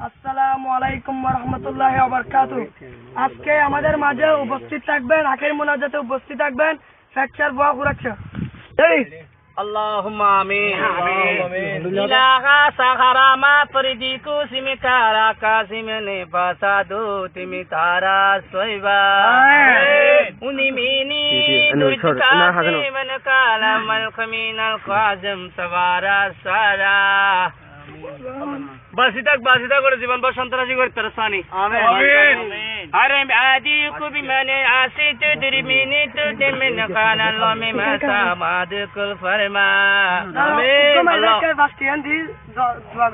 আসসালামু আলাইকুম ওয়া রাহমাতুল্লাহি ওয়া বারাকাতুহু। আজকে আমাদের মাঝে উপস্থিত থাকবেন, আখির মুনাজাতে উপস্থিত থাকবেন ফ্র্যাকচার বুয়া কুরাকশা। Allahumma amin. Ilaha sahara ma peridiku simikara kasimene pasadu timitara soiba. Unimini durkasi manakala malkaminal qazim sawara sara. বাসিতাক করে জীবন বর সন্ত্রাসী করে তারসানি আমিন আরাম আদিকু বিমানে আসিতু দিরমিনি তু দেমিন কানা লমি মাসা মাদকুল ফরমা আমিন আল্লাহ বাস্তিয়ান দি দোয়া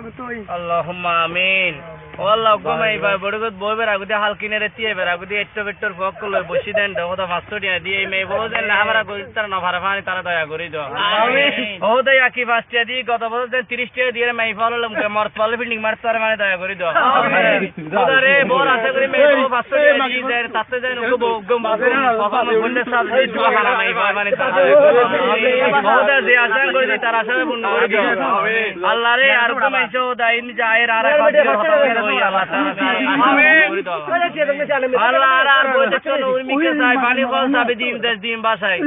করতে আল্লাহুম্মা আমিন ও আল্লাহ গোমাই ভাই বড়গত বইবের আগুদে হালকিনে রে তিয়ে বের আগুদে এট্টো বেট্টোর ফকল বসি দেন দহদা 500 টাকা দিয়ে মে বলেন না আমরা কইতার না ভারফানি তারা দয়া করি দাও আমিন ও দয়া কি 5 টাকা দি গত বছর 30 টাকা দিয়ে মাই ফললাম মর ফল বিল্ডিং মারতার মানে দয়া করি দাও আমিন ওদারে বড় আশা করি মে 500 টাকা দি দেন তাতে দেন ওগো গম বাবা বন্ধে সব দিয়ে দোয়া করা নাই মানে তারা ওদা যে আশা করি তারা আশা পূর্ণ করে দাও আমিন আল্লাহ রে আর কমাইছো দাইন জায়ের আর আল্লাহ আর বলতে চলো উর্মিকে চাই পানি কল সাবে দিম বাসায়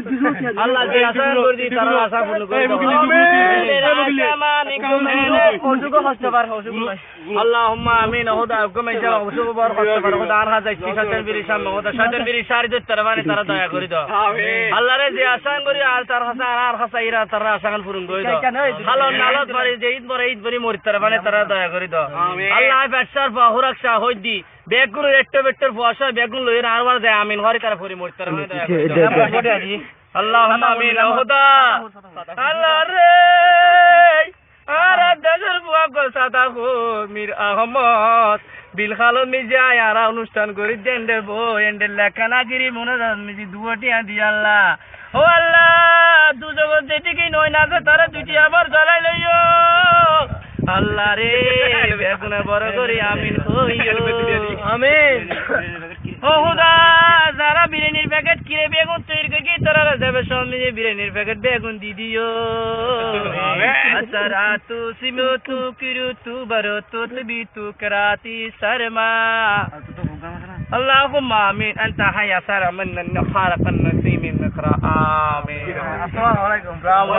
আল্লাহ যে আশা করে দি তারা আশা পূর্ণ করে দাও আল্লাহুম্মা আমিন ওদা কমাইছো ওসব বড় কষ্ট করে ওদা আর হাজার শয়তান বিরি সামনে ওদা শয়তান বিরি সারি দে তারবানি তারা দয়া করে দাও আমিন আল্লাহ রে যে আশা করি আর তার হাসা ইরা তারা আশা পূরণ করে দাও হালো নালত বাড়ি যে ঈদ বড় মরি তারবানি তারা দয়া করে দাও আমিন আল্লাহ ব্যবসার সুরক্ষা হই দি বেগুন একটা বেটার ফসা বেগুন লই আরবার যায় আমিন হরি তারা পরি মরি তারবানি দয়া করে দাও আল্লাহুম্মা আমিন ওদা আল্লাহ রে আর দেশের বুয়া গো সাদা গো মীর আহমদ বিল খালো মিজায় আর অনুষ্ঠান করি দেন্ডে বো এন্ডে লেখানা গিরি মনোরাজ মিজি দুটি আদি আল্লাহ ও আল্লাহ দু জগৎ যেটিকে নয় না যে তারা দুটি আবার জ্বালাই লইও আল্লাহ রে বেগুনে বড় করি আমিন হইও আমিন ও খুদা যারা বিরিয়ানির প্যাকেট কিনে বেগুন তৈরি করে কি তোরা যাবে সামনে বিরিয়ানির প্যাকেট বেগুন দি দিও আসরাতু সিমতু কিরুতু বারতু তবিতু করাতি শর্মা আল্লাহুম্মা আমিন আনতা হায়া সারা মান খালাকান নাসিমিন নকরা আমিন আসসালামু আলাইকুম